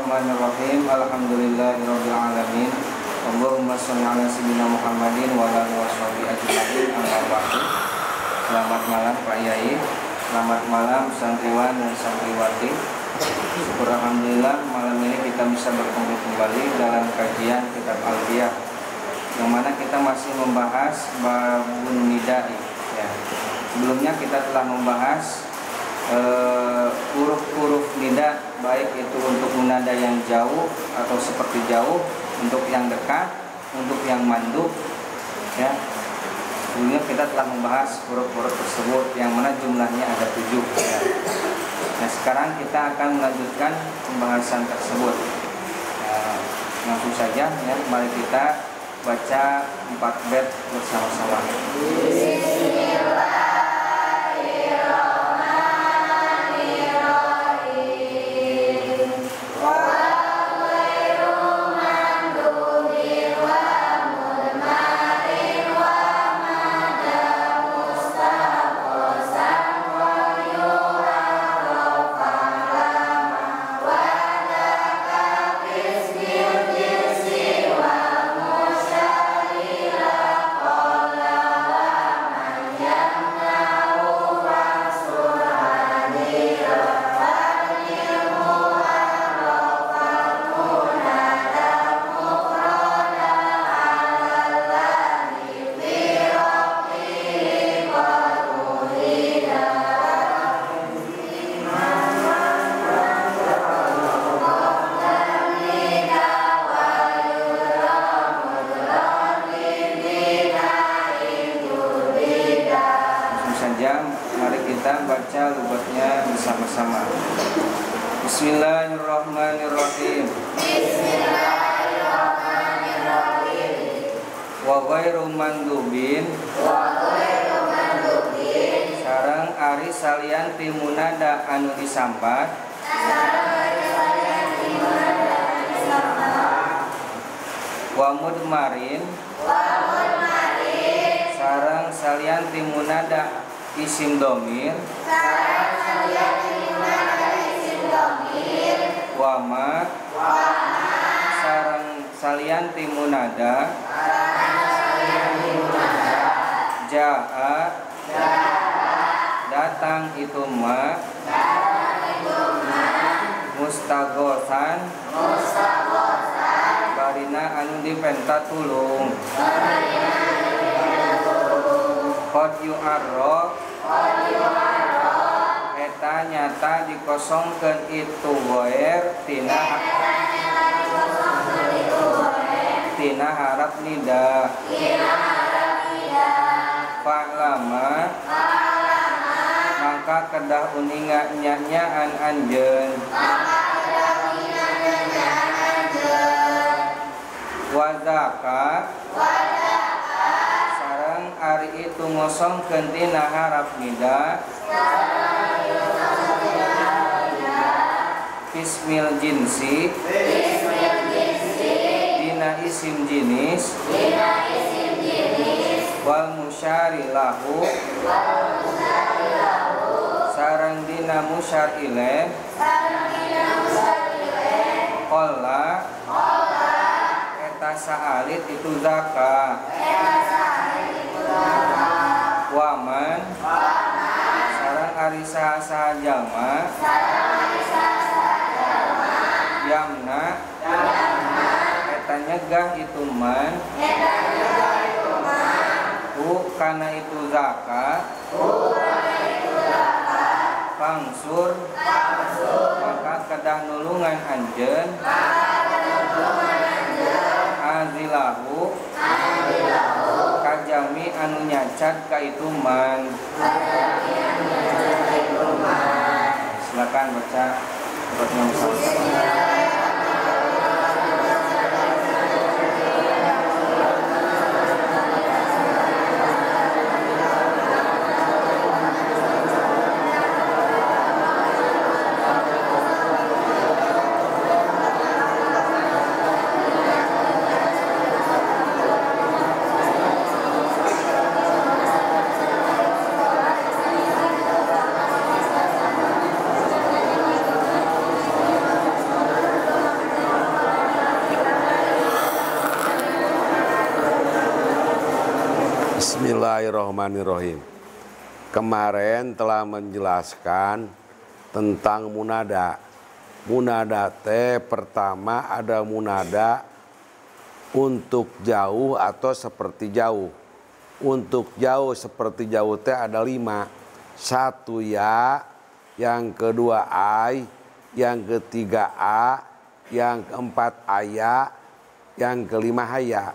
Bismillahirrahmanirrahim. Alhamdulillahirabbil alamin. Allahumma shalli ala sayyidina Muhammadin wa ala alihi washabihi ajmain. Amma ba'du. Selamat malam Pak Yai. Selamat malam santriwan dan santriwati. Syukur alhamdulillah malam ini kita bisa berkumpul kembali dalam kajian kitab Alfiyah, yang mana kita masih membahas babun nidai ya. Sebelumnya kita telah membahas huruf-huruf nida, baik itu untuk munada yang jauh atau seperti jauh, untuk yang dekat, untuk yang mandub ya. Sebelumnya kita telah membahas huruf-huruf tersebut yang mana jumlahnya ada 7 ya. Nah sekarang kita akan melanjutkan pembahasan tersebut. Langsung saja ya, mari kita baca 4 bait bersama-sama. Mari kita baca lugatnya bersama-sama. Bismillahirrahmanirrahim. Bismillahirrahmanirrahim. Wa ghairu mandubin. Sareng ari salian ti munada anu disambat. Wa mudmarin. Sareng salian ti munada isim domir. Wama sareng salian timunada. Jaa datang itu ma. Mustagosan barina anu dipenta tulung. Qad yu'arraf eta nyata dikosongkeun itu goer tina harap nida. Fa'lama maka kedah uninga nyanyaan anjeun. Wazaka ari itu ngosong kentina harap nida. Bismil jinsi dina isim jinis. Wal musyari lahu sareng dina musyar ilaih. Qalla eta saalit itu zaka. Waman sareng ari saha jalma. Yamna eta nyegah itu man. Kana itu zakat. Pangsur maka kedah nulungan anjeun. Azilahu kajami anu nyacat ka itu man. Silakan baca suratnya bersama-sama. Bismillahirrahmanirrahim. Kemarin telah menjelaskan tentang munada. Munada teh pertama ada munada untuk jauh atau seperti jauh. Untuk jauh seperti jauh teh ada 5. 1 ya, yang kedua ai, yang ketiga a, yang keempat aya, yang kelima haya.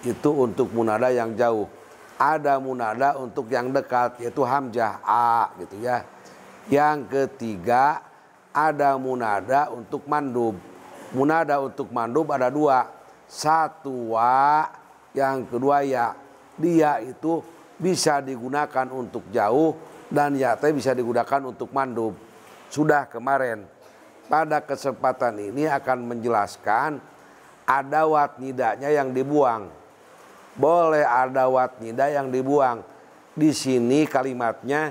Itu untuk munada yang jauh. Ada munada untuk yang dekat yaitu hamzah a gitu ya. Yang ketiga ada munada untuk mandub. Munada untuk mandub ada 2. 1 wa, yang kedua ya. Dia itu bisa digunakan untuk jauh dan ya teh bisa digunakan untuk mandub. Sudah kemarin. Pada kesempatan ini akan menjelaskan adawat nidanya yang dibuang. Boleh adawat nida yang dibuang. Di sini kalimatnya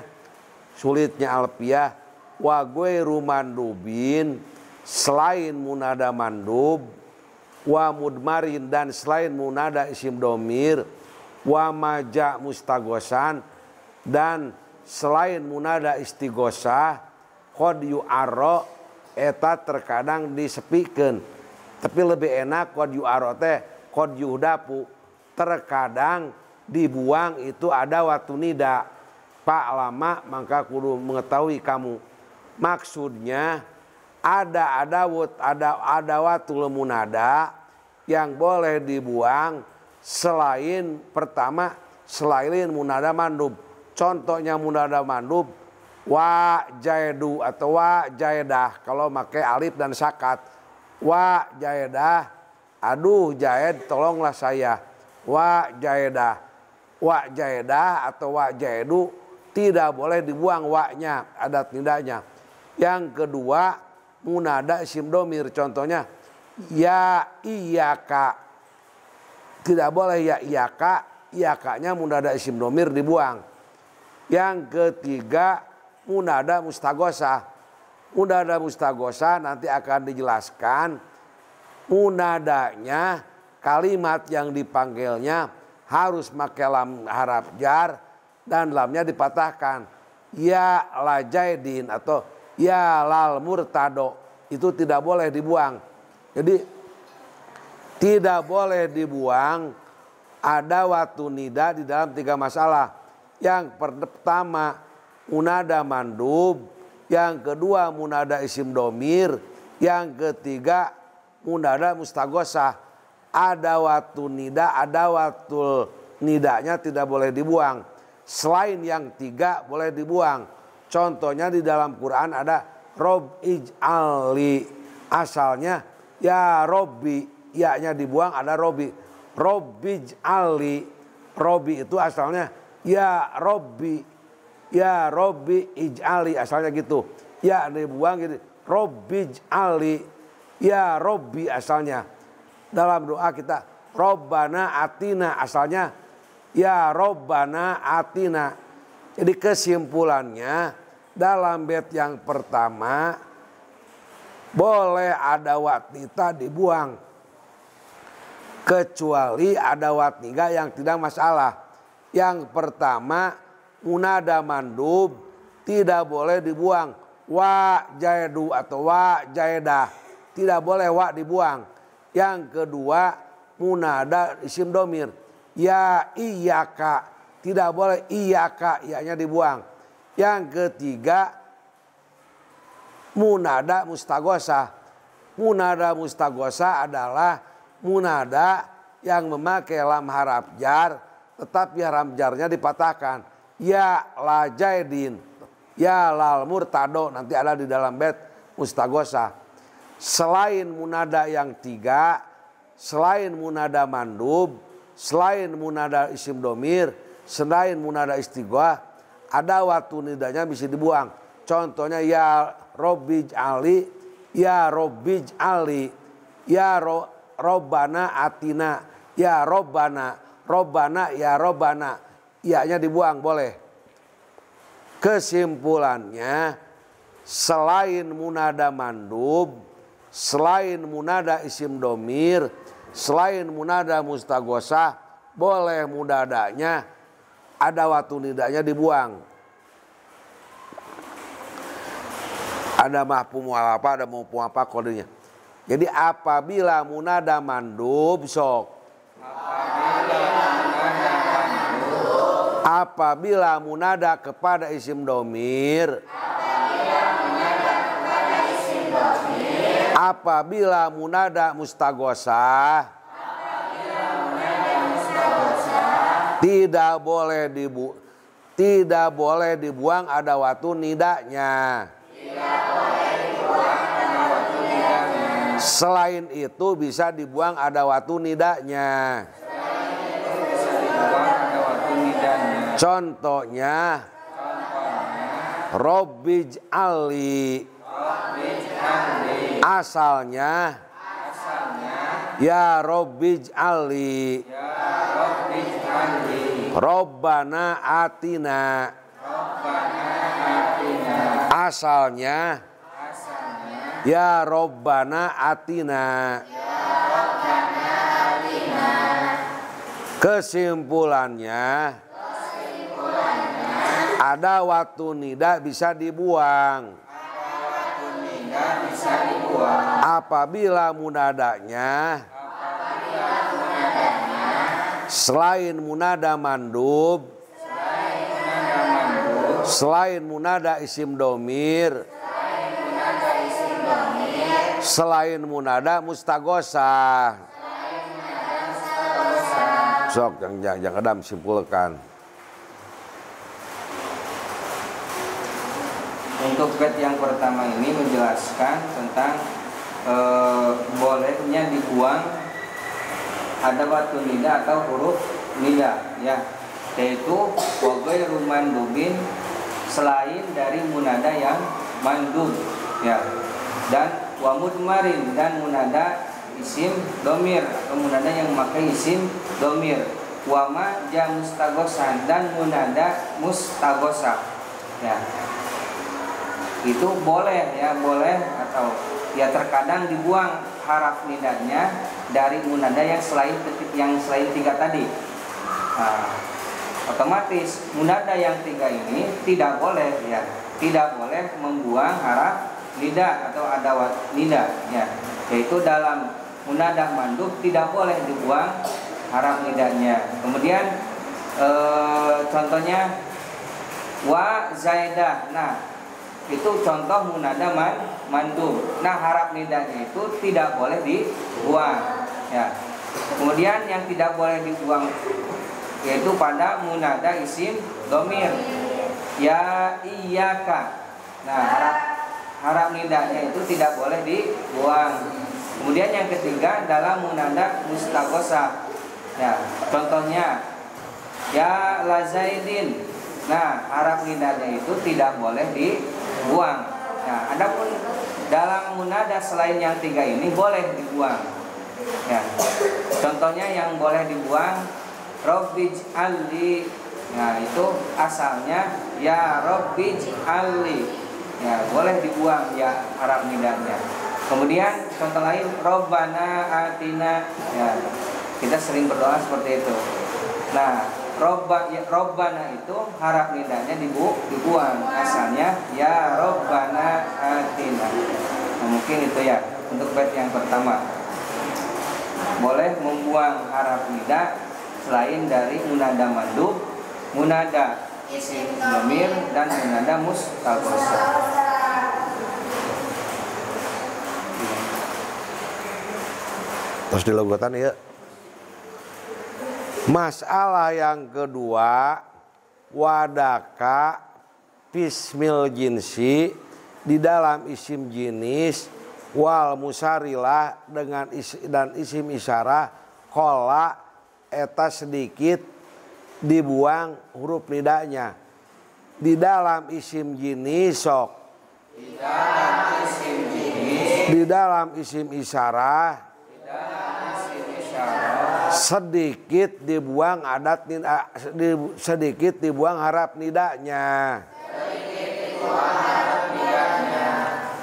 sulitnya alfiah, wa ghairu mandubin, selain munada mandub, wa mudmarin, dan selain munada isim domir, wa maja mustagosan, dan selain munada istigosah, qad yu'arro, eta terkadang disepikeun. Tapi lebih enak qad yu'arro teh qad yuhdapu, terkadang dibuang itu ada waktu nida. Pak lama maka kudu mengetahui kamu. Maksudnya ada adawatul munada yang boleh dibuang selain pertama selain munada mandub. Contohnya munada mandub wa jaedu atau wa jaedah kalau pakai alif dan sakat. Wa jaedah, aduh jaed tolonglah saya. Wa jaedah atau wa jaedu tidak boleh dibuang wa-nya, adat nidanya. Yang kedua munada isim domir, contohnya ya iyaka, tidak boleh ya iyaka, iyakanya munada isim domir dibuang. Yang ketiga munada mustagosah. Munada mustagosah nanti akan dijelaskan. Munadanya kalimat yang dipanggilnya harus pakai lam harap jar dan lamnya dipatahkan. Ya la jaidin atau ya lal murtado, itu tidak boleh dibuang. Jadi tidak boleh dibuang ada waktu nida di dalam 3 masalah. Yang pertama munada mandub, yang kedua munada isim domir, yang ketiga munada mustagosah. Ada waktu nida, ada waktu nidanya tidak boleh dibuang. Selain yang 3 boleh dibuang. Contohnya di dalam Quran ada Rob ij'ali, asalnya ya Robbi, ya-nya dibuang ada Robbi. Rob ij'ali, Robbi itu asalnya ya Robbi, ya Robbi ij'ali, asalnya gitu. Ya dibuang gitu, Robbi ij'ali, ya Robbi asalnya. Dalam doa kita Robbana atina, asalnya ya Robbana atina. Jadi kesimpulannya dalam bait yang pertama boleh ada watnita dibuang kecuali ada watniga yang tidak masalah. Yang pertama munada mandub tidak boleh dibuang. Wa jaedu atau wa jaedah tidak boleh wa dibuang. Yang kedua munada isim domir ya iyaka, tidak boleh iyaka, iya-nya dibuang. Yang ketiga munada mustagosah. Munada mustagosah adalah munada yang memakai lam harap jar tetapi harap jarnya dipatahkan. Ya la jaidin, ya lal murtado, nanti ada di dalam bait mustagosah. Selain munada yang 3, selain munada mandub, selain munada isim domir, selain munada istighfar, ada waktu nidanya bisa dibuang. Contohnya ya Robbi ij'ali, ya Robbi ij'ali, ya Robbana atina, ya Robbana ya Robbana, iya-nya dibuang boleh. Kesimpulannya selain munada mandub, selain munada isim domir, selain munada mustagosah, boleh munadanya ada watu nidanya dibuang. Ada mafhum apa, ada mafhum apa kodenya. Jadi apabila munada mandub sok. Apabila munada kepada isim domir. Apabila munada mustagosah. Tidak boleh dibuang ada watu nidanya. Selain itu bisa dibuang ada watu nidanya. Contohnya Robbij'alli. Asalnya ya Robbij'alli. Robbana atina. Asalnya ya Robbana atina. Kesimpulannya ada waktu nida bisa dibuang. Apabila munadanya selain munada mandub, selain munada isim domir, selain munada mustagosah. Sok yang kadang simpulkan. Untuk bait yang pertama ini menjelaskan tentang bolehnya dibuang ada watu nida atau huruf nida, ya, yaitu waghairu mandubin, selain dari munada yang mandub, ya, dan wa mudmarin, dan munada isim domir atau munada yang memakai isim domir, wa ma ja mustagosan, dan munada mustagosah, ya, itu boleh, ya, boleh atau ya terkadang dibuang haraf nidanya dari munada yang selain tiga tadi. Nah, otomatis munada yang tiga ini tidak boleh, ya, tidak boleh membuang haraf nida atau adawat nida, ya, yaitu dalam munada mandub tidak boleh dibuang haraf nidanya. Kemudian contohnya wa zaidah. Nah, itu contoh munada mandub. Nah, harap nidanya itu tidak boleh dibuang, ya. Kemudian yang tidak boleh dibuang yaitu pada munada isim domir, ya iyyaka. Nah, harap nidanya itu tidak boleh dibuang. Kemudian yang ketiga dalam munada mustaghosah, ya, contohnya ya lazaidin. Nah, harap nidanya itu tidak boleh dibuang. Nah, adapun dalam munada selain yang tiga ini boleh dibuang, ya. Contohnya yang boleh dibuang Robbij'alli. Nah, itu asalnya ya Robbij'alli, ya, boleh dibuang ya harap nidanya. Kemudian contoh lain Robbana atina, ya, kita sering berdoa seperti itu. Nah, Robbana itu harap nidanya dibuang, asalnya ya Robbana atina. Nah, mungkin itu ya untuk bait yang pertama. Boleh membuang harap nida selain dari munada mandub, munada isim dhamir, dan munada mustaghosah. Terus dilogotan ya. Masalah yang kedua, wadaka fismil jinsi, di dalam isim jinis, wal musarilah dengan dan isim isyarah, kola eta sedikit dibuang huruf nidanya. Di dalam isim jinis sok, di dalam isim isyarah, sedikit dibuang sedikit dibuang harap nidanya.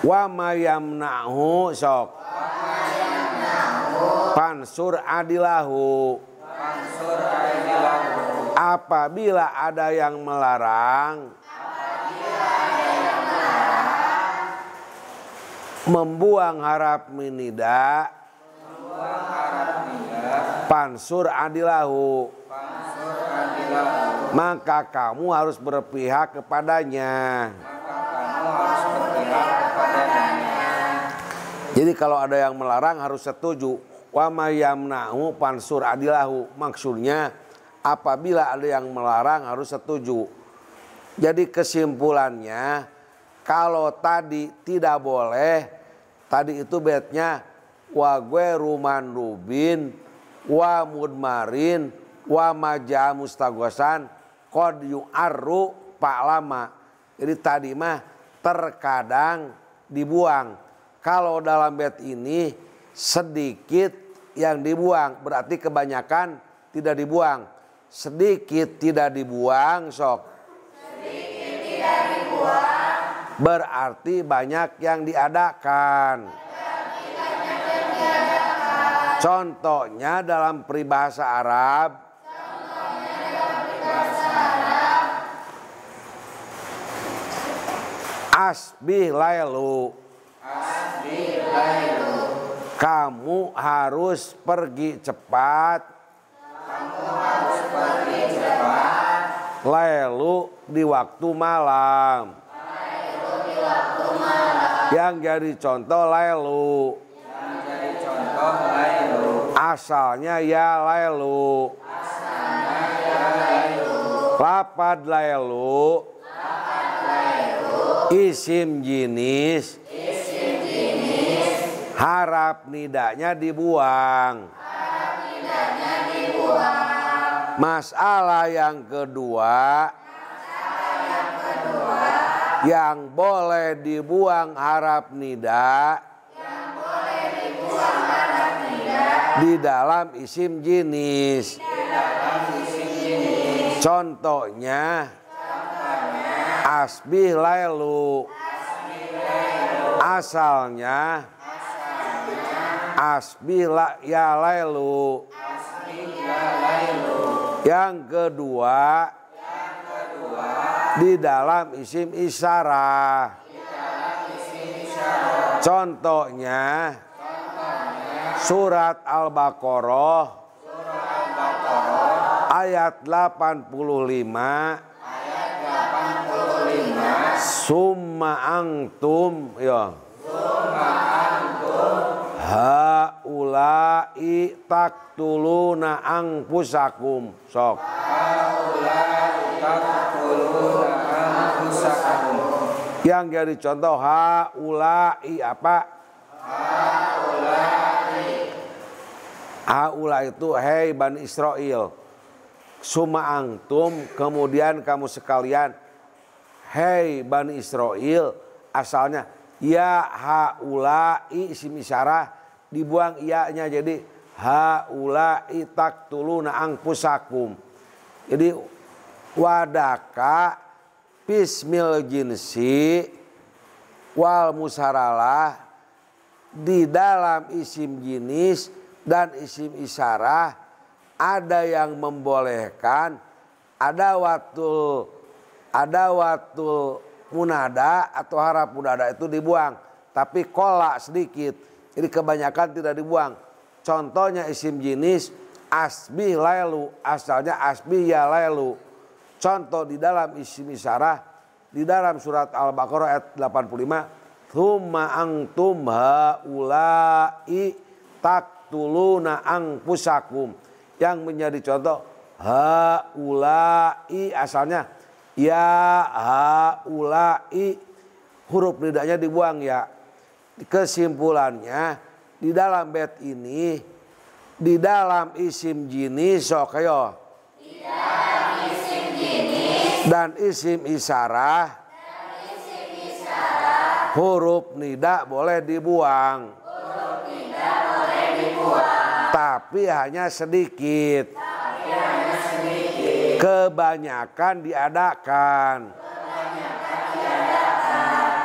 Wa ma yamna'hu sok, pansur adilahu, apabila ada yang melarang, membuang harap minida, pansur adilahu, maka kamu harus berpihak kepadanya. Jadi kalau ada yang melarang harus setuju. Wa may yamna'u pansur adilahu, maksudnya apabila ada yang melarang harus setuju. Jadi kesimpulannya, kalau tadi tidak boleh, tadi itu betnya wa gweru mandubin wa mudmarin wa maja mustagosan qad yu'arru pa'lama. Jadi tadi mah terkadang dibuang. Kalau dalam bet ini sedikit yang dibuang, berarti kebanyakan tidak dibuang. Sedikit tidak dibuang, sok. Sedikit tidak dibuang. Berarti banyak yang diadakan. Contohnya dalam peribahasa Arab. Asbih lailu. Kamu harus pergi cepat. Lailu di waktu malam. Yang jadi contoh lailu. Asalnya ya lailu. Lapad lailu. Isim jinis. Harap nidanya dibuang. Masalah yang kedua, yang boleh dibuang harap nida di dalam isim jinis. Contohnya asbih lailu. Asalnya asbih ya lailu. Yang kedua di dalam isim isyarah. Contohnya surat Al-Baqarah ayat 85. Summa antum ya. Haula'i taqtuluna anfusakum. Sok. Yang jadi contoh haula'i apa? Haula itu hei Bani Israel. Summa antum, kemudian kamu sekalian. Hei Bani Israel, asalnya ya haula'i isim isyarah, dibuang iya-nya jadi haula'i taqtuluna anfusakum. Jadi wadaka bismil jinsi wal musaralah di dalam isim jinis dan isim isyarah ada yang membolehkan, ada waktu munada atau harap munada itu dibuang, tapi kolak sedikit. Jadi kebanyakan tidak dibuang. Contohnya isim jinis asbih lailu, asalnya asbih ya lailu. Contoh di dalam isim isyarah di dalam surat Al-Baqarah ayat 85, tsumma antum haula'i taqtuluna anfusakum. Yang menjadi contoh haula'i asalnya ya haula'i, huruf nidanya dibuang ya. Kesimpulannya di dalam bait ini di dalam isim jinis sok ayo. Di dalam isim jinis dan isim isyarah huruf nida boleh dibuang. Tapi hanya sedikit. Kebanyakan diadakan.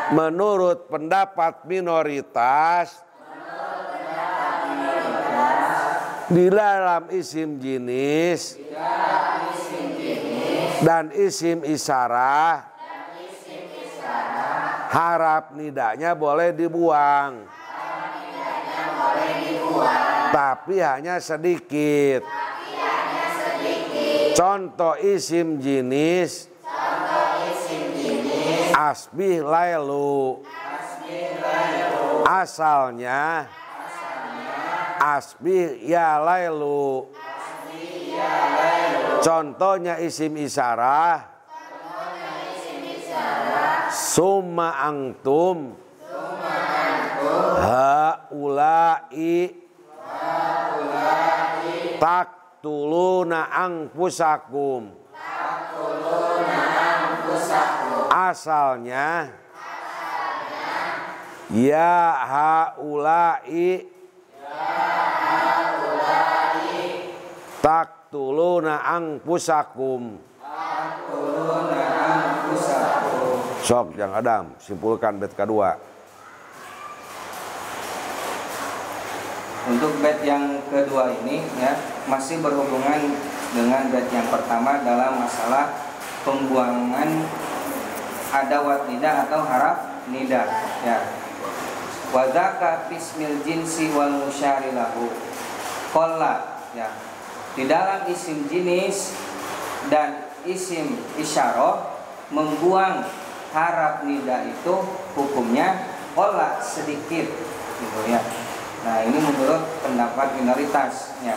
Menurut pendapat minoritas, di dalam isim jinis dan isim isyarah harap nidanya boleh dibuang, tapi hanya sedikit. Contoh isim jinis asbih lailu, asalnya asbih ya lailu. Contohnya isim isyarah summa antum haulai taktuluna anfusakum. Asalnya ya haulai taktuluna anfusakum. Sok yang Adam simpulkan bait kedua. Untuk bait yang kedua ini ya masih berhubungan dengan bait yang pertama dalam masalah pembuangan adawat nida atau haraf nida ya. Wa dzaka bismil jinsi wal musyari lahu. Qalla ya. Di dalam isim jinis dan isim isyarah membuang haraf nida itu hukumnya qalla sedikit gitu ya. Nah, ini menurut pendapat minoritas ya.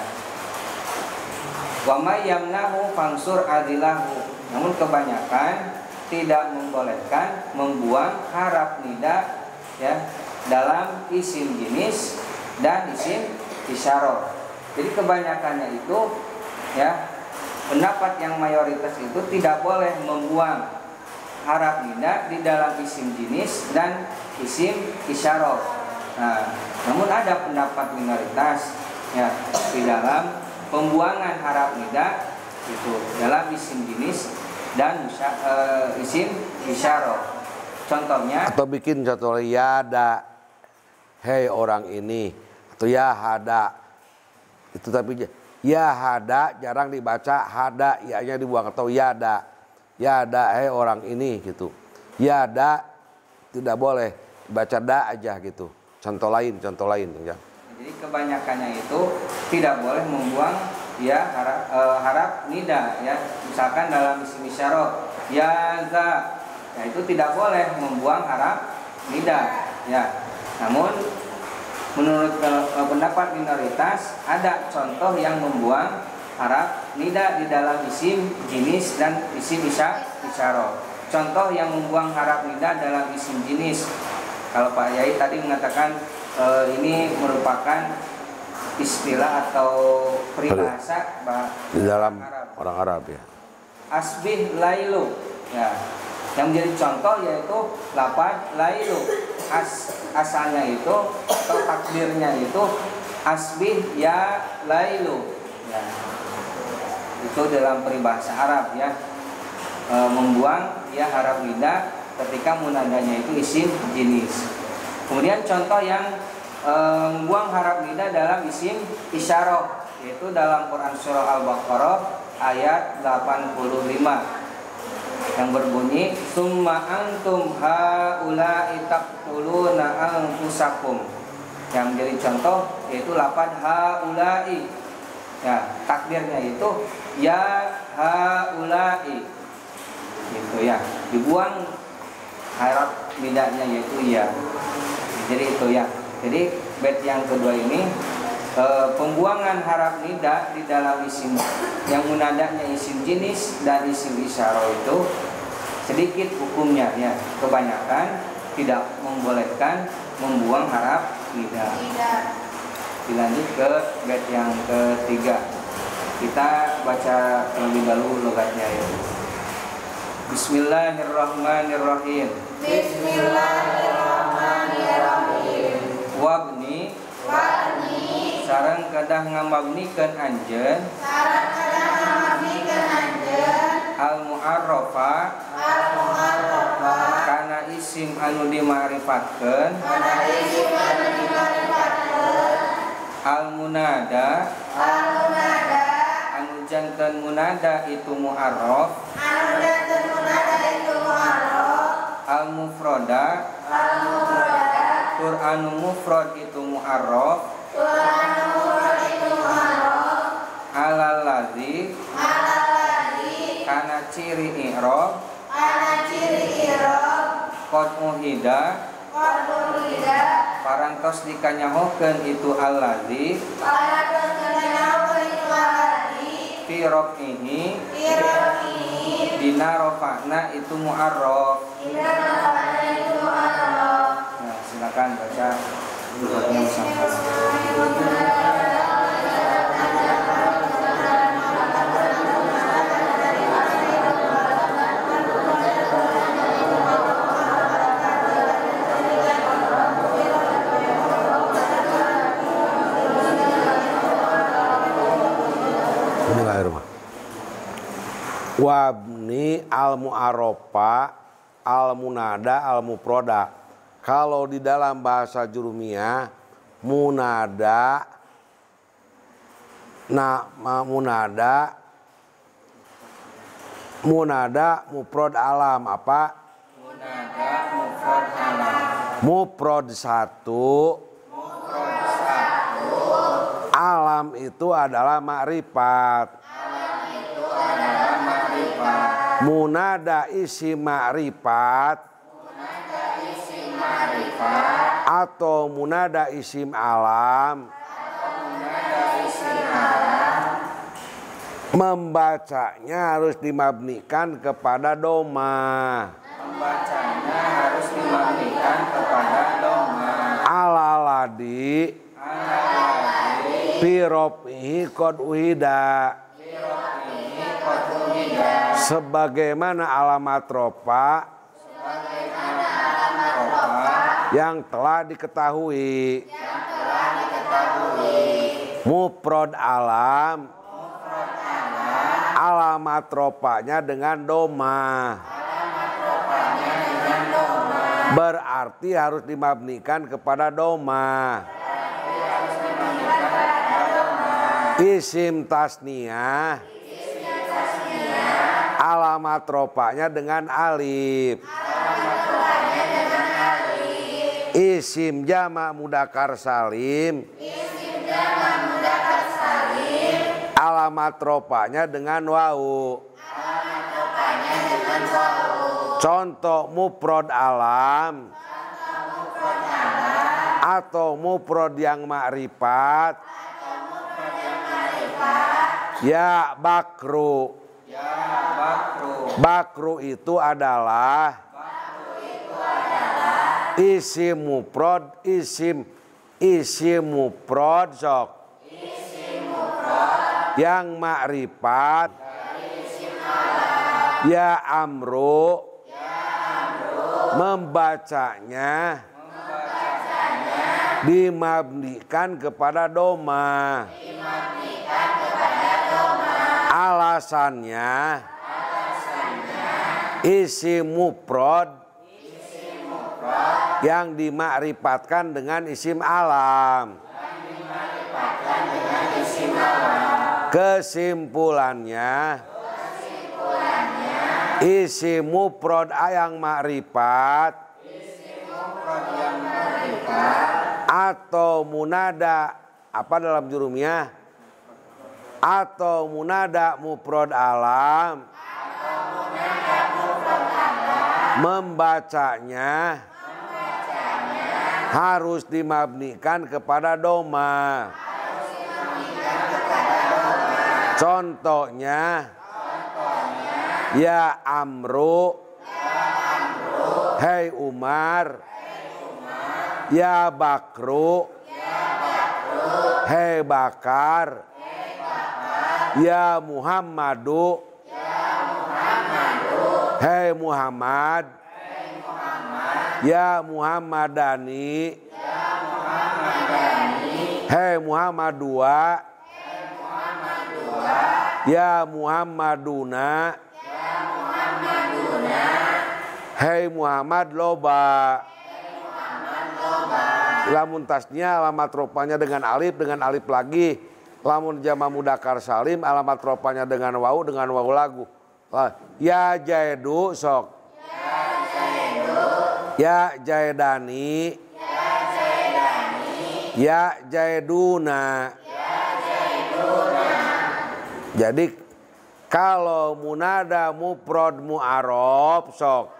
Wa may yamnahu fangsur adilahu. Namun kebanyakan tidak membolehkan membuang haraf nida ya dalam isim jinis dan isim isyarah. Jadi kebanyakannya itu ya pendapat yang mayoritas itu tidak boleh membuang haraf nida di dalam isim jinis dan isim isyarah. Nah, namun ada pendapat minoritas ya di dalam pembuangan haraf nida itu dalam isim jinis dan isim isyarah. Contohnya Atau bikin contoh yada, hei orang ini, atau ya hada. Itu tapi ya hada jarang dibaca, hada ya-nya dibuang, atau yada. Yada hei orang ini gitu. Yada tidak boleh baca da aja gitu. Contoh lain ya. Jadi kebanyakannya itu tidak boleh membuang ya haraf nida ya. Misalkan dalam isim isyarah ya za, ya itu tidak boleh membuang haraf nida ya. Namun menurut pendapat minoritas ada contoh yang membuang haraf nida di dalam isim jinis dan isim isyarah. Contoh yang membuang haraf nida dalam isim jinis. Kalau Pak Yai tadi mengatakan ini merupakan istilah atau peribahasa di dalam orang Arab ya. Asbih lailu ya. Yang menjadi contoh yaitu lafaz lailu. Asalnya itu atau takdirnya itu asbih ya lailu ya. Itu dalam peribahasa Arab ya. Membuang ya haraf nida ketika munadanya itu isim jinis. Kemudian contoh yang membuang haraf nida dalam isim isyarah yaitu dalam Quran surah Al-Baqarah ayat 85 yang berbunyi summa antum haula'i taqtuluna anfusakum. Yang menjadi contoh yaitu lafaz haula'i ya, takdirnya itu ya haula'i gitu ya, dibuang haraf nidanya yaitu ya. Jadi itu ya. Jadi bait yang kedua ini pembuangan haraf nida di dalam isim yang munadanya isim jinis dan isim isyarah itu sedikit hukumnya ya. Kebanyakan tidak membolehkan membuang haraf nida. Dilanjut ke bait yang ketiga. Kita baca terlebih dahulu logatnya ya. Bismillahirrahmanirrahim. Bismillahirrahmanirrahim. Wabni sareng kedah ngamabnikeun anjeun al-mu'arrafa kana isim anu dima'rifatkeun al-munada anu janten munada itu mu'arraf al mufroda Qur'anu mufrad itu mu'arraf alal ladzi kana ciri i'rab qad uhida parantos dikanyahokeun itu alladzi fi rafihi dina rafa'na itu mu'arraf. Nah, silakan baca suratnya bersama. Wabni al-mu'arofa al-munada al-muproda. Kalau di dalam bahasa jurumiyah munada munada muprod alam apa? Munada mufrad alam. Muprod satu. Alam itu adalah makrifat. Munada isim ma'rifat atau munada isim alam membacanya harus dimabnikan kepada doma. Alaladi pirofihi qad uhida. Sebagaimana alamat rofa yang telah diketahui. Muprod alam alamat rofanya dengan doma. Berarti harus dimabnikan kepada doma. Isim tasniyah alamat rofanya dengan alif. Isim jamak mudzakkar salim alamat rofanya dengan wawu. Contoh mufrad alam atau mufrad yang makrifat ya bakru. Bakru itu adalah isim mufrad sok yang makrifat ya amru membacanya dimabnikan kepada doma. Alasannya isim mufrad yang dimakrifatkan dengan isim alam. Kesimpulannya isim mufrad yang makrifat atau munada apa dalam jurumiyah atau munada mufrad alam membacanya harus dimabnikan kepada doma. Contohnya ya amru hei Umar ya bakru hei Bakar ya Muhammadu hei Muhammad ya Muhammadani hei Muhammadua ya Muhammaduna hei Muhammad loba. Lamun tasnya alamat rupanya dengan alif lagi Lamun jama mudakar salim alamat ropanya dengan wau lagu. Ya jaidu sok. Ya jaidani. Ya jaiduna. Jadi kalau munada mufrad mu'arab sok.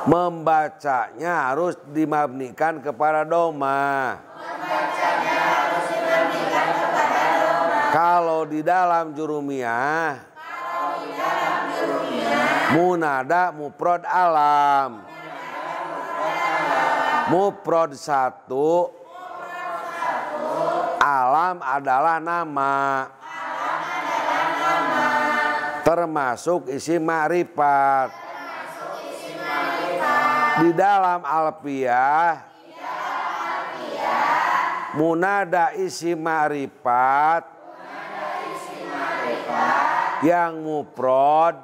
Membacanya harus dimabnikan kepada doma. Kalau di dalam jurumiyah munada mufrad alam. Mufrad satu alam adalah nama. Termasuk isi ma'rifat. Di dalam alfiyah munada isi ma'rifat yang mufrad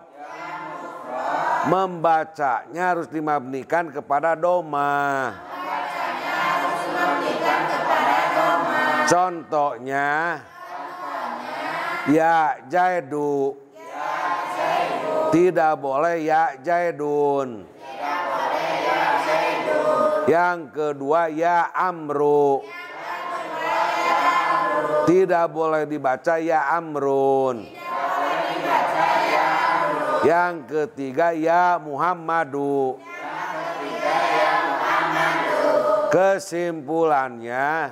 membacanya harus dimabnikan kepada doma. Contohnya ya jaidu, tidak boleh ya jaidun. Yang kedua ya amru, tidak boleh dibaca ya amrun. Yang ketiga ya Muhammadu. Kesimpulannya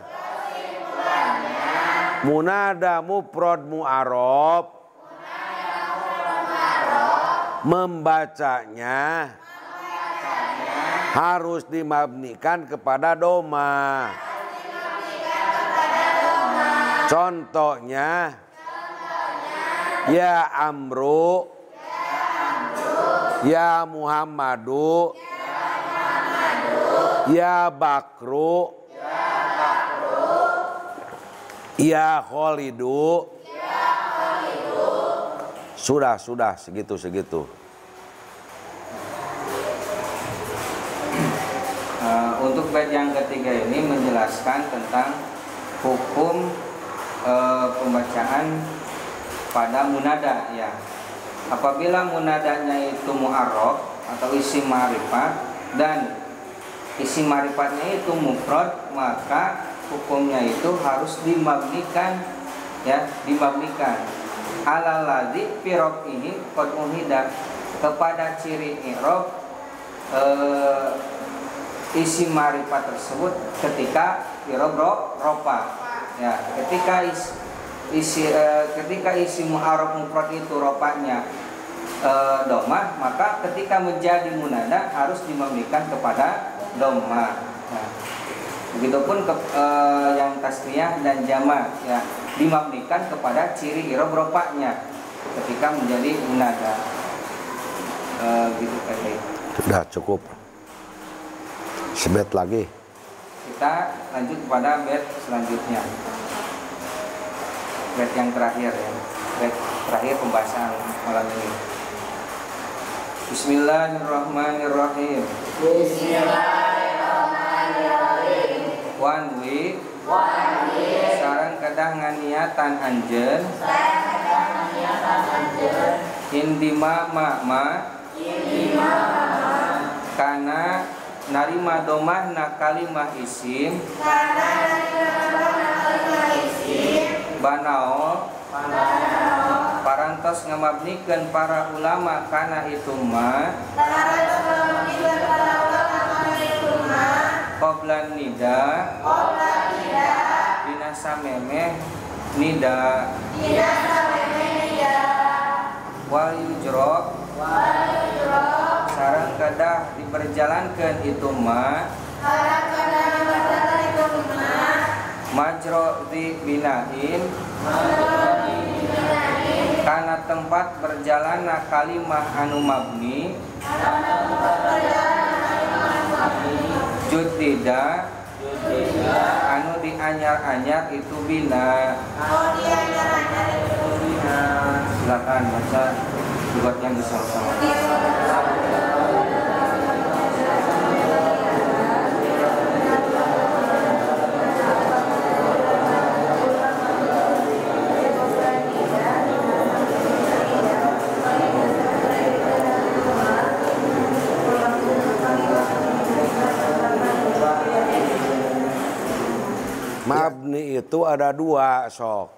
munada mufrad mu'arab membacanya harus dimabnikan kepada doma. Contohnya ya amru, ya Muhammadu, ya Bakru, ya Kholidu. Sudah segitu. Untuk bait yang ketiga ini menjelaskan tentang hukum pembacaan pada munada ya. Apabila munadanya itu mu'arrab atau isim ma'rifat dan isim ma'rifatnya itu mufrad, maka hukumnya itu harus dimabnikan ya, dimabnikan ala ladzi firaq ini qad uhida, kepada ciri i'rab isim ma'rifat tersebut ketika i'rab rofa ya, ketika isim mu'arrab mufrad itu rofanya domah, maka ketika menjadi munada harus dimabnikan kepada domah. Nah, begitupun yang tasniyah dan jamak ya, dimabnikan kepada ciri i'rab rofanya ketika menjadi munada. Gitu tadi. Sudah cukup. Sebet lagi. Kita lanjut kepada bait selanjutnya. Bait yang terakhir ya. Bait terakhir pembahasan malam ini. Bismillahirrahmanirrahim. Bismillahirrahmanirrahim. Wanwi sareng kedah nganiatan anjeun indima ma'ma kana narima domah na kalimah isim banao parantos ngamabnikeun para ulama kana itu ma qoblan nida dina samemeh nida wal yujro sareng kedah diperjalankeun itu ma majro di binain kana tempat berjalanna kalimah anu mabni jutida anu dianyar-anyar itu bina. Silakan baca buat yang bersama-sama. Mabni itu ada dua, sok.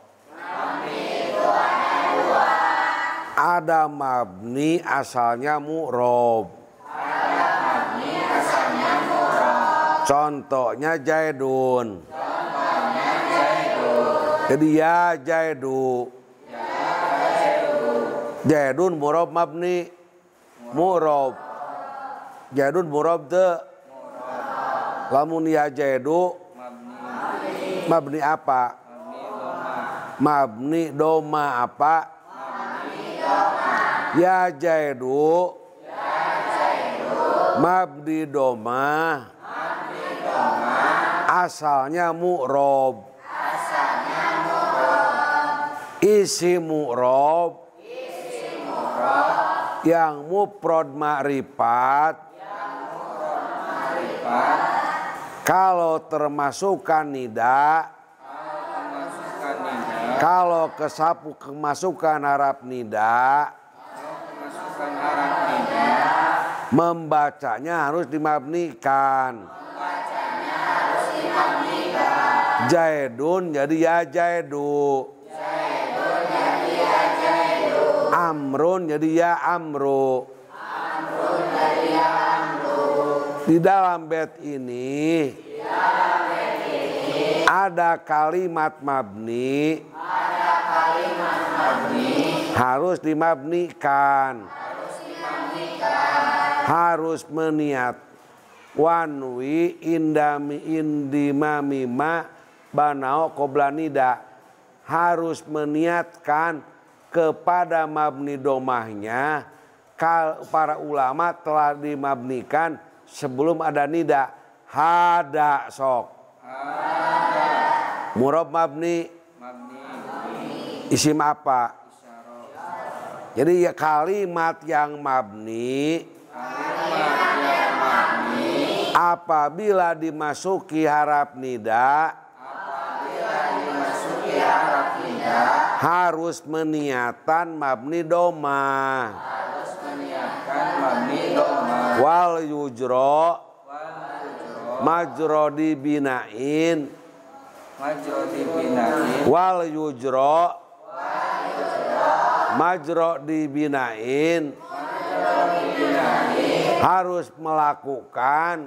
Ada mabni asalnya mu'rob. Contohnya jaidun. Jadi ya jaidu. Jaidun mu'rob mabni. Mu'rob. Jaidun mu'rob de. Lamun ya jaidu mabni apa? Mabni doma apa? Ya jaidu mabni doma asalnya mu'rob. Isi mu'rob yang mufrad ma'rifat kalau termasukkan nida, kalau kesapu kemasukan harap nida, membacanya harus dimabnikan. Jaidun jadi ya jaidu. Amrun jadi ya amru. Di dalam bait ini ada kalimat mabni harus dimabnikan. Harus meniat wanwi indimamima banao qoblanida. Harus meniatkan kepada mabni domahnya. Para ulama telah dimabnikan sebelum ada nida. Hada sok. Mu'rob mabni. Isim apa? Jadi ya kalimat yang mabni apabila dimasuki harap nida harus meniatan mabni doma. Wal yujro majro dibinain. Wal yujro majro dibinain. Harus melakukan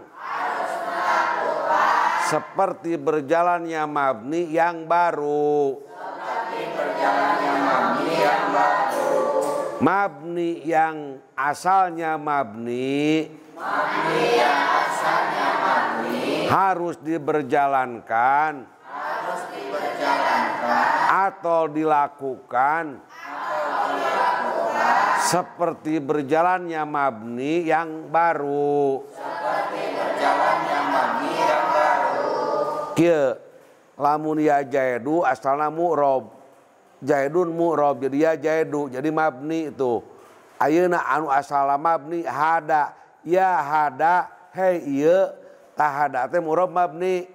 seperti berjalannya mabni yang baru. Mabni yang asalnya mabni harus diberjalankan atau dilakukan seperti berjalannya mabni yang baru. Kieu lamun ya jaidu asalna mu'rob. Jaidun mu'rob jadi ya jaidu jadi mabni itu. Ayeuna anu asalna mabni hada. Ya hada hei ieu tah hada teh mu'rob mabni.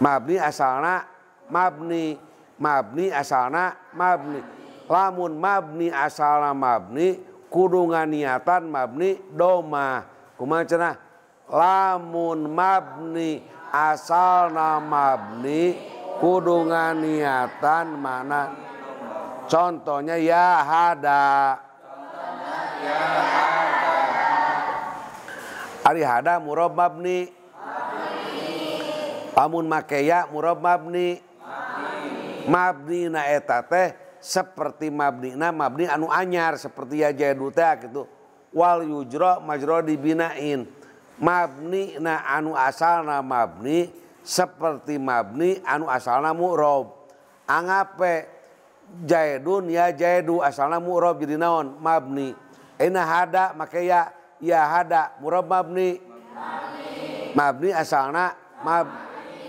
Mabni asalna mabni. Mabni asalna mabni. Lamun mabni asalna mabni kudu nganiatan mabni doma. Kumaha cenah? Lamun mabni asalna mabni kudu nganiatan mana? Contohnya ya hada. Ari hada mu'rob mabni. Lamun make ya mu'rob mabni. Mabni na eta teh seperti mabni anu anyar seperti ya jaidu teh gitu. Wal yujro majro dibinain. Mabni na anu asalna mabni seperti mabni anu asalna mu'rob. Angape jaidun ya jaidu asalna mu'rob jadi naon mabni. Ina hada make ya hada mu'rob mabni. Mabni asalna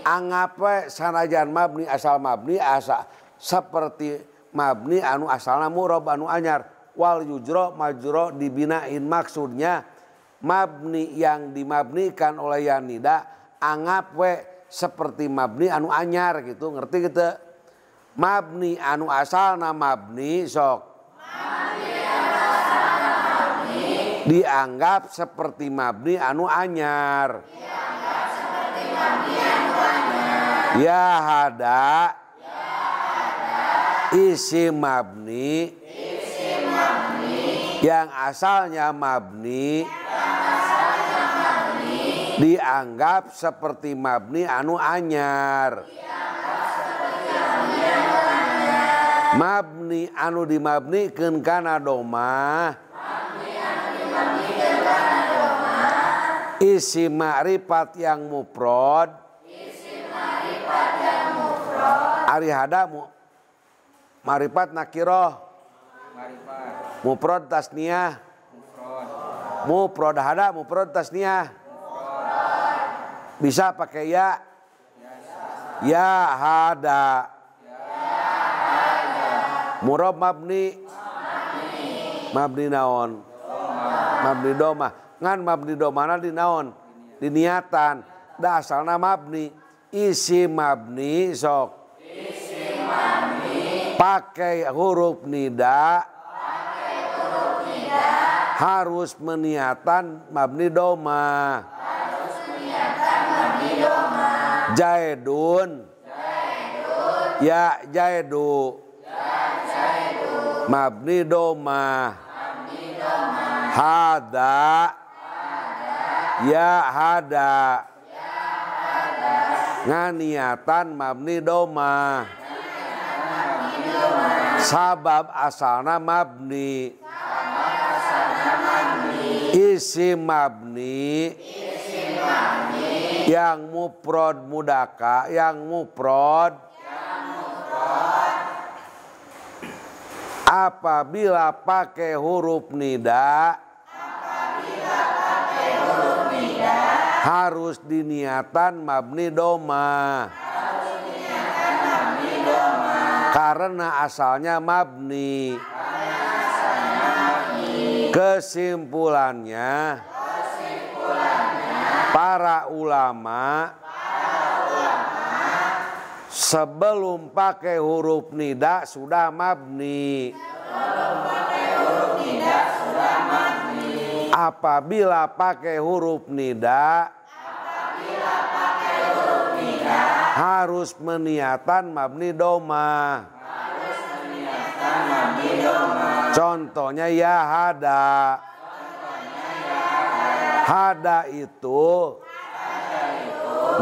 angape sanajan mabni asal mabni asa seperti mabni anu asalna mu'rob anu anyar. Wal yujro majro dibinain maksudnya mabni yang dimabnikan oleh yanida anggap we seperti mabni anu anyar gitu. Ngerti gitu? Mabni anu asalna mabni sok dianggap seperti mabni anu anyar. Ya hada isim mabni yang asalnya mabni dianggap seperti mabni anu anyar. Mabni anu dimabnikeun kana domah isim ma'rifat yang mufrad. Ari hada ma'rifat nakiroh, mufrad tasniyah, mufrad hada mufrad tasniyah. Bisa pakai ya. Ya hada. Murab mabni. Mabni naon? Mabni domah. Ngan mabni domana di naon? Di niatan. Da asalna mabni. Isim mabni sok. Pakai huruf nida. Harus meniatan mabni domah. Jaidun. Ya jaidu. Mabni domah. Hada. Ya hada. Nganiatan mabni domah. Sabab asalna mabni. Isim mabni. Yang mufrad mudaka, yang mufrad apabila pakai huruf nida, harus diniatan mabni domah. Karena asalnya mabni. Kesimpulannya para ulama sebelum pakai huruf nida sudah mabni. Apabila pakai huruf nida, harus meniatan mabni domah. Contohnya ya hada. Hada itu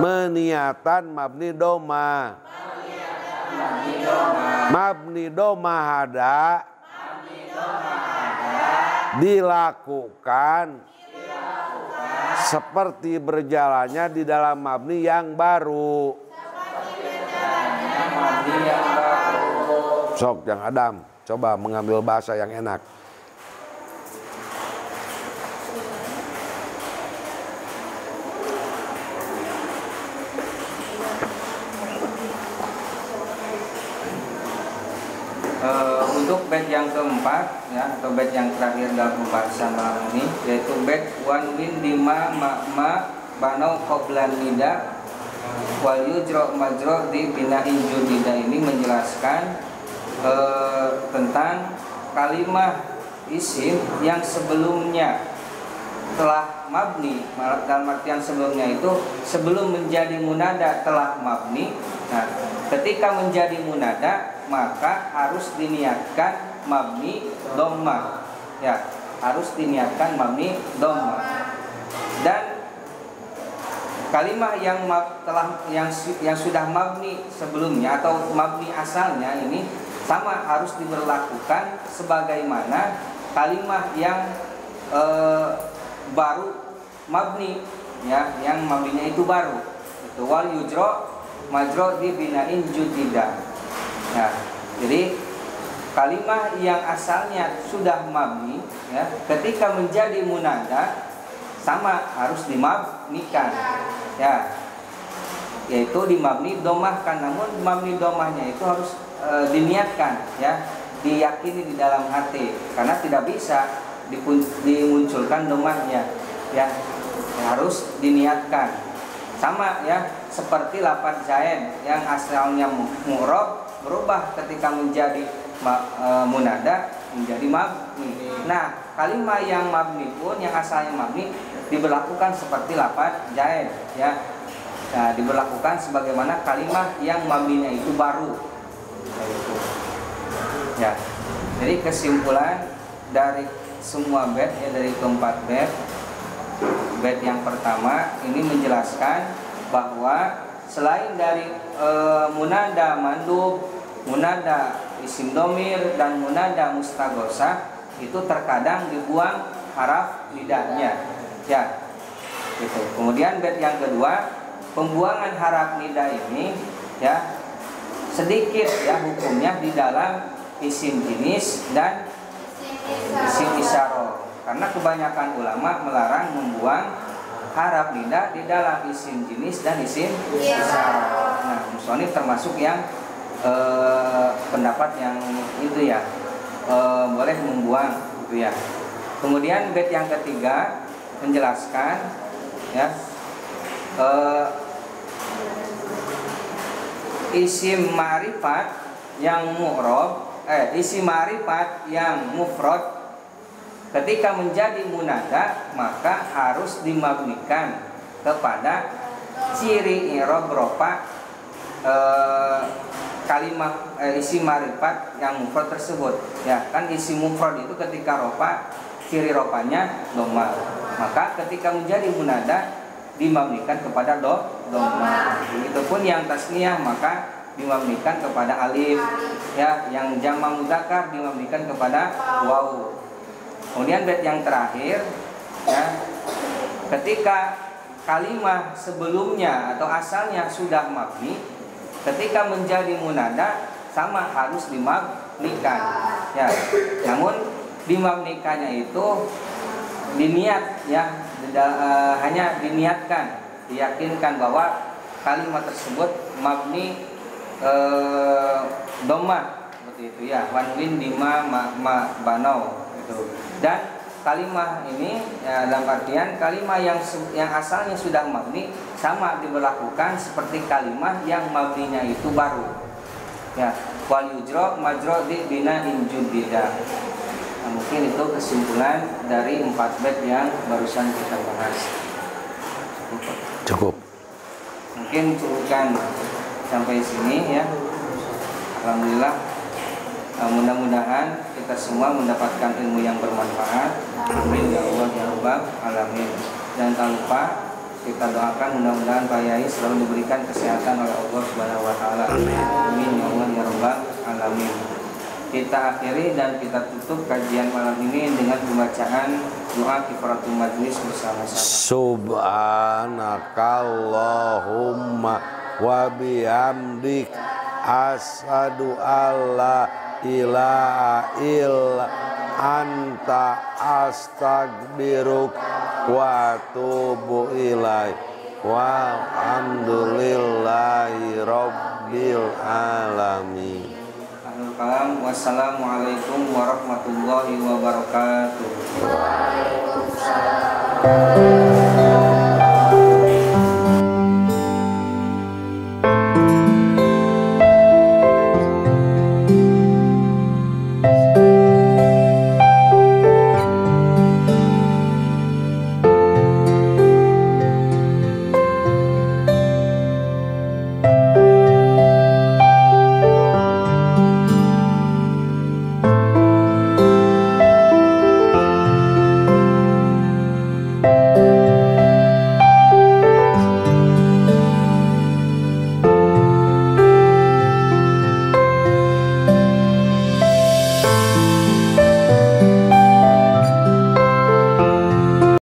meniatan mabni domah. Mabni domah hada dilakukan seperti berjalannya di dalam mabni yang baru. Sok yang Adam, coba mengambil bahasa yang enak. Untuk bait yang keempat ya, atau bait yang terakhir dalam pembahasan malam ini, yaitu bait wan min dima ma banau qoblan nida wal yujro majro di binain judida. Ini menjelaskan tentang kalimah isim yang sebelumnya telah mabni. Dalam artian sebelumnya itu sebelum menjadi munada telah mabni. Nah, ketika menjadi munada maka harus diniatkan mabni dhammah. Ya, harus diniatkan mabni dhammah. Dan kalimah yang sudah mabni sebelumnya atau mabni asalnya ini sama harus diberlakukan sebagaimana kalimah yang baru mabni, ya, yang mabninya itu baru. Itu wal yujro majro di binain judida. Nah, jadi kalimah yang asalnya sudah mabni, ya, ketika menjadi munada sama harus dimabnikan, ya, yaitu dimabni domahkan. Namun mabni domahnya itu harus diniatkan, ya, diyakini di dalam hati, karena tidak bisa dimunculkan domahnya, ya, harus diniatkan. Sama, ya, seperti lafaz zaid yang asalnya mu'rab berubah ketika menjadi munada menjadi mabni. Nah, kalimah yang mabni pun yang asalnya mabni diberlakukan seperti lafaz zaid, ya. Nah, diberlakukan sebagaimana kalimah yang mabninya itu baru. Gitu. Ya. Jadi kesimpulan dari semua bait ya, dari keempat bait yang pertama ini menjelaskan bahwa selain dari munada mandub, munada isim domir dan munada mustaghosah itu terkadang dibuang haraf nidahnya. Ya. Gitu. Kemudian bait yang kedua, pembuangan haraf nida ini ya sedikit ya hukumnya di dalam isim jinis dan isim isyarah, karena kebanyakan ulama melarang membuang haraf nida di dalam isim jinis dan isim isyarah. Nah, musonif termasuk yang pendapat yang itu ya, boleh membuang gitu ya. Kemudian bait yang ketiga menjelaskan ya isim ma'rifat yang mu'rab, isim ma'rifat yang mufrad ketika menjadi munada maka harus dimabnikan kepada ciri i'rab rofa kalimat isim ma'rifat yang mufrad tersebut. Ya, kan isim mufrad itu ketika rofa ciri rofanya dhamma. Maka ketika menjadi munada dimabnikan kepada dhamma. Begitupun yang tasniyah maka dimabnikan kepada alif. Ya, yang jama mudzakkar dimabnikan kepada waw. Kemudian bait yang terakhir ya, ketika kalimah sebelumnya atau asalnya sudah mabni, ketika menjadi munada sama harus dimabnikan. Ya, namun dimabnikannya itu diniat ya, hanya diniatkan, diyakinkan bahwa kalimat tersebut mabni dhammah seperti itu ya, wanwin bima ma banau gitu. Dan kalimat ini ya, dalam artian kalimat yang asalnya sudah mabni sama diberlakukan seperti kalimat yang mabninya itu baru. Ya, wal yujra majra di bina injudida. Nah, mungkin itu kesimpulan dari 4 bait yang barusan kita bahas. Cukup. Mungkin cukupkan sampai sini ya. Alhamdulillah, mudah-mudahan kita semua mendapatkan ilmu yang bermanfaat. Amin ya Allah ya Rabbal alamin. Dan tak lupa kita doakan mudah-mudahan Pak Yai selalu diberikan kesehatan oleh Allah Subhanahu wa taala. Amin ya Allah ya Rabbal alamin. Kita akhiri dan kita tutup kajian malam ini dengan pembacaan doa kifaratul majlis bersama-sama. Subhanakallahumma wa bihamdik asyhadu alla ilaha illa anta astagfiruk wa atubu ilaik. Walhamdulillahi rabbil alamin. Wassalamualaikum warahmatullahi wabarakatuh. Waalaikumsalam.